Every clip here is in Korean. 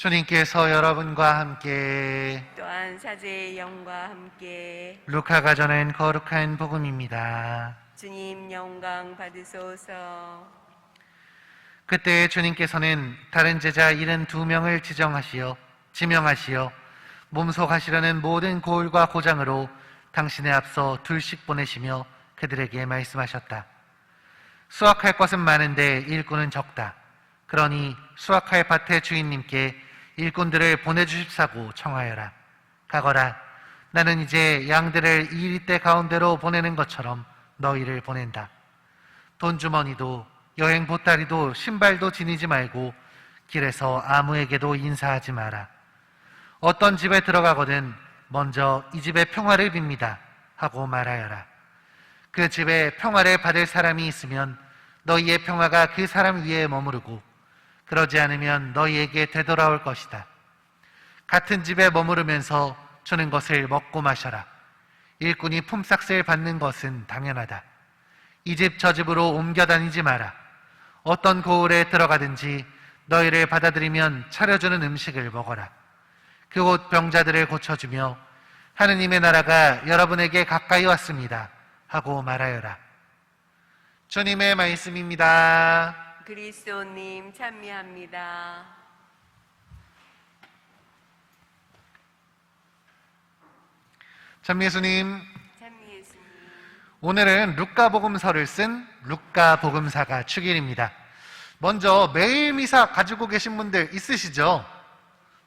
주님께서 여러분과 함께 또한 사제의 영과 함께 루카가 전한 거룩한 복음입니다. 주님 영광 받으소서. 그때 주님께서는 다른 제자 72명을 지명하시어 몸속하시려는 모든 고을과 고장으로 당신의 앞서 둘씩 보내시며 그들에게 말씀하셨다. 수확할 것은 많은데 일꾼은 적다. 그러니 수확할 밭의 주인님께 일꾼들을 보내주십사고 청하여라. 가거라. 나는 이제 양들을 이리떼 가운데로 보내는 것처럼 너희를 보낸다. 돈주머니도 여행 보따리도 신발도 지니지 말고 길에서 아무에게도 인사하지 마라. 어떤 집에 들어가거든 먼저 이 집의 평화를 빕니다 하고 말하여라. 그 집에 평화를 받을 사람이 있으면 너희의 평화가 그 사람 위에 머무르고 그러지 않으면 너희에게 되돌아올 것이다. 같은 집에 머무르면서 주는 것을 먹고 마셔라. 일꾼이 품삯을 받는 것은 당연하다. 이 집 저 집으로 옮겨 다니지 마라. 어떤 고을에 들어가든지 너희를 받아들이면 차려주는 음식을 먹어라. 그곳 병자들을 고쳐주며 하느님의 나라가 여러분에게 가까이 왔습니다 하고 말하여라. 주님의 말씀입니다. 그리스도님 찬미합니다. 참예수님, 찬미예수님. 오늘은 루카복음서를 쓴 루카복음사가 축일입니다. 먼저 매일 미사 가지고 계신 분들 있으시죠?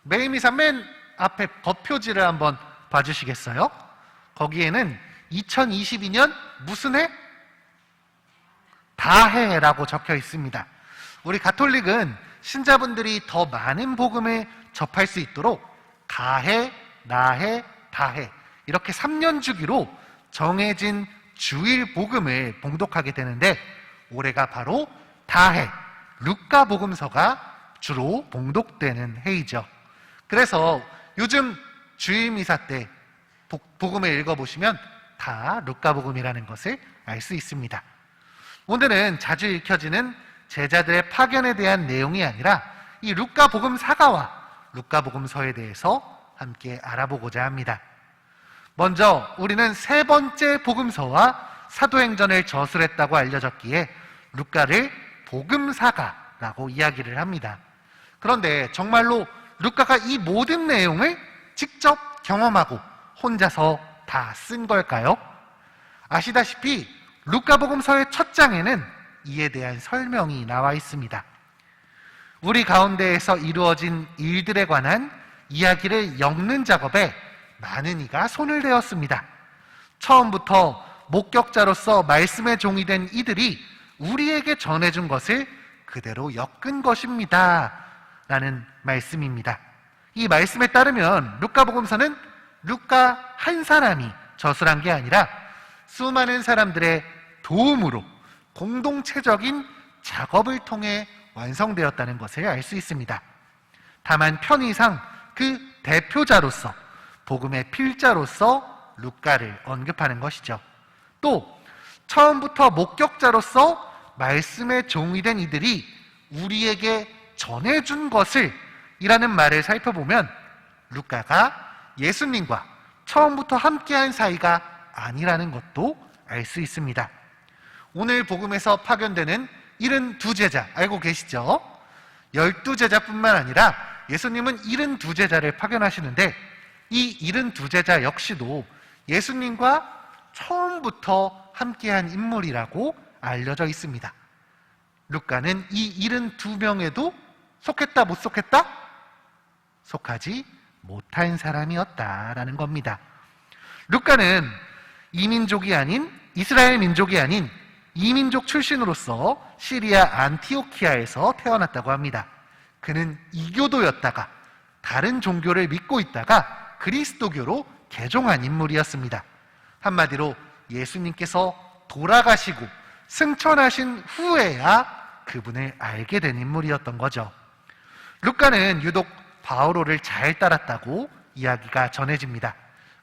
매일 미사 맨 앞에 겉표지를 한번 봐주시겠어요? 거기에는 2022년 무슨 해? 다해라고 적혀 있습니다. 우리 가톨릭은 신자분들이 더 많은 복음을 접할 수 있도록 가해, 나해, 다해 이렇게 3년 주기로 정해진 주일 복음을 봉독하게 되는데 올해가 바로 다해, 루카 복음서가 주로 봉독되는 해이죠. 그래서 요즘 주일 미사 때 복음을 읽어보시면 다 루카 복음이라는 것을 알 수 있습니다. 오늘은 자주 읽혀지는 제자들의 파견에 대한 내용이 아니라 이 루카 복음 사가와 루카 복음서에 대해서 함께 알아보고자 합니다. 먼저 우리는 세 번째 복음서와 사도행전을 저술했다고 알려졌기에 루카를 복음사가라고 이야기를 합니다. 그런데 정말로 루카가 이 모든 내용을 직접 경험하고 혼자서 다 쓴 걸까요? 아시다시피 루카복음서의 첫 장에는 이에 대한 설명이 나와 있습니다. 우리 가운데에서 이루어진 일들에 관한 이야기를 엮는 작업에 많은 이가 손을 대었습니다. 처음부터 목격자로서 말씀의 종이 된 이들이 우리에게 전해준 것을 그대로 엮은 것입니다 라는 말씀입니다. 이 말씀에 따르면 루카복음서는 루카 한 사람이 저술한 게 아니라 수많은 사람들의 도움으로 공동체적인 작업을 통해 완성되었다는 것을 알 수 있습니다. 다만 편의상 그 대표자로서 복음의 필자로서 루카를 언급하는 것이죠. 또 처음부터 목격자로서 말씀의 종이 된 이들이 우리에게 전해준 것을 이라는 말을 살펴보면 루카가 예수님과 처음부터 함께한 사이가 아니라는 것도 알 수 있습니다. 오늘 복음에서 파견되는 72제자 알고 계시죠? 12제자뿐만 아니라 예수님은 72제자를 파견하시는데 이 72제자 역시도 예수님과 처음부터 함께한 인물이라고 알려져 있습니다. 루카는 이 72명에도 속했다 못 속했다? 속하지 못한 사람이었다라는 겁니다. 루카는 이민족이 아닌 이스라엘 민족이 아닌 이민족 출신으로서 시리아 안티오키아에서 태어났다고 합니다. 그는 이교도였다가 다른 종교를 믿고 있다가 그리스도교로 개종한 인물이었습니다. 한마디로 예수님께서 돌아가시고 승천하신 후에야 그분을 알게 된 인물이었던 거죠. 루카는 유독 바오로를 잘 따랐다고 이야기가 전해집니다.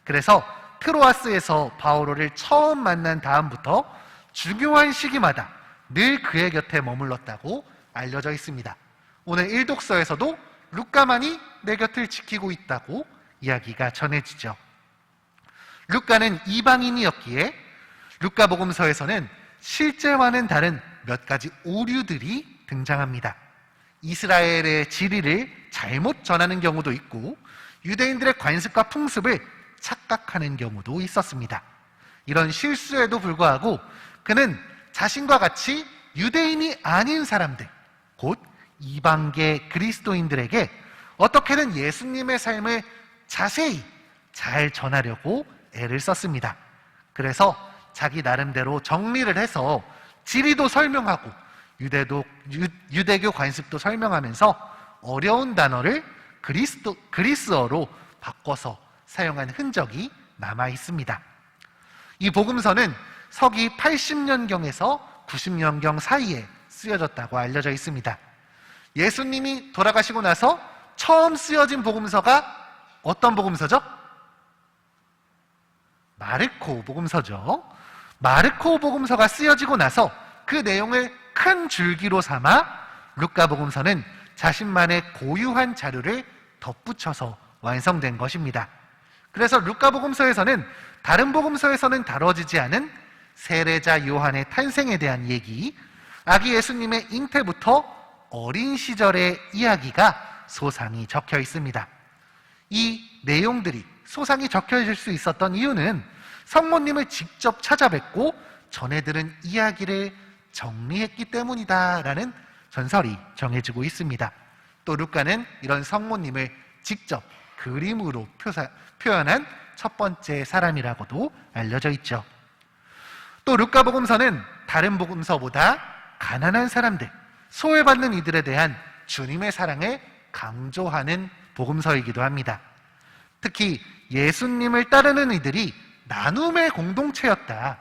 그래서 트로아스에서 바오로를 처음 만난 다음부터 중요한 시기마다 늘 그의 곁에 머물렀다고 알려져 있습니다. 오늘 일독서에서도 루카만이 내 곁을 지키고 있다고 이야기가 전해지죠. 루카는 이방인이었기에 루카복음서에서는 실제와는 다른 몇 가지 오류들이 등장합니다. 이스라엘의 진리를 잘못 전하는 경우도 있고 유대인들의 관습과 풍습을 착각하는 경우도 있었습니다. 이런 실수에도 불구하고 그는 자신과 같이 유대인이 아닌 사람들, 곧 이방계 그리스도인들에게 어떻게든 예수님의 삶을 자세히 잘 전하려고 애를 썼습니다. 그래서 자기 나름대로 정리를 해서 지리도 설명하고 유대교 관습도 설명하면서 어려운 단어를 그리스어로 바꿔서 사용한 흔적이 남아 있습니다. 이 복음서는 서기 80년경에서 90년경 사이에 쓰여졌다고 알려져 있습니다. 예수님이 돌아가시고 나서 처음 쓰여진 복음서가 어떤 복음서죠? 마르코 복음서죠. 마르코 복음서가 쓰여지고 나서 그 내용을 큰 줄기로 삼아 루카 복음서는 자신만의 고유한 자료를 덧붙여서 완성된 것입니다. 그래서 루카 복음서에서는 다른 복음서에서는 다뤄지지 않은 세례자 요한의 탄생에 대한 얘기, 아기 예수님의 잉태부터 어린 시절의 이야기가 소상히 적혀 있습니다. 이 내용들이 소상히 적혀질 수 있었던 이유는 성모님을 직접 찾아뵙고 전해 들은 이야기를 정리했기 때문이다라는 전설이 정해지고 있습니다. 또 루카는 이런 성모님을 직접 그림으로 표현한 첫 번째 사람이라고도 알려져 있죠. 또 루카 복음서는 다른 복음서보다 가난한 사람들, 소외받는 이들에 대한 주님의 사랑을 강조하는 복음서이기도 합니다. 특히 예수님을 따르는 이들이 나눔의 공동체였다.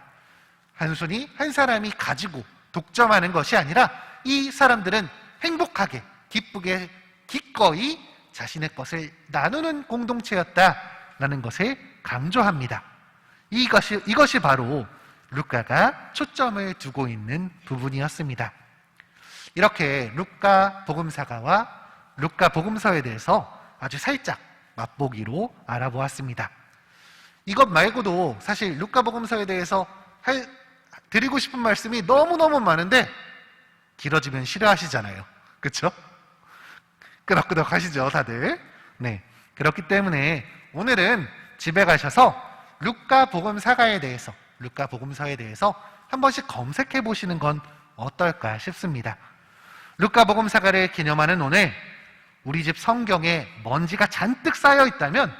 단순히 한 사람이 가지고 독점하는 것이 아니라 이 사람들은 행복하게, 기쁘게, 기꺼이 자신의 것을 나누는 공동체였다라는 것을 강조합니다. 이것이 바로 루카가 초점을 두고 있는 부분이었습니다. 이렇게 루카 복음사가와 루카 복음서에 대해서 아주 살짝 맛보기로 알아보았습니다. 이것 말고도 사실 루카 복음서에 대해서 드리고 싶은 말씀이 너무너무 많은데 길어지면 싫어하시잖아요. 그렇죠? 끄덕끄덕 하시죠, 다들? 네. 그렇기 때문에 오늘은 집에 가셔서 루카 복음사가에 대해서, 루카 복음서에 대해서 한 번씩 검색해 보시는 건 어떨까 싶습니다. 루카 복음사가를 기념하는 오늘, 우리 집 성경에 먼지가 잔뜩 쌓여 있다면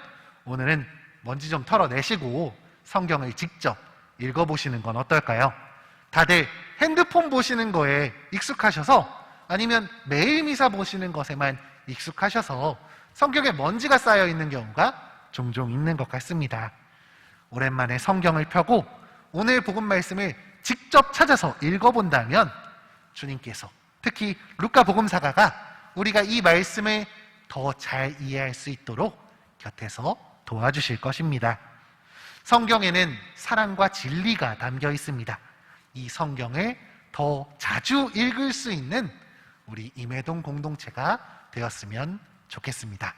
오늘은 먼지 좀 털어내시고 성경을 직접 읽어보시는 건 어떨까요? 다들 핸드폰 보시는 거에 익숙하셔서, 아니면 매일 미사 보시는 것에만 익숙하셔서 성경에 먼지가 쌓여 있는 경우가 종종 있는 것 같습니다. 오랜만에 성경을 펴고 오늘 복음 말씀을 직접 찾아서 읽어본다면 주님께서, 특히 루카 복음사가가 우리가 이 말씀을 더 잘 이해할 수 있도록 곁에서 도와주실 것입니다. 성경에는 사랑과 진리가 담겨 있습니다. 이 성경을 더 자주 읽을 수 있는 우리 임혜동 공동체가 되었으면 좋겠습니다.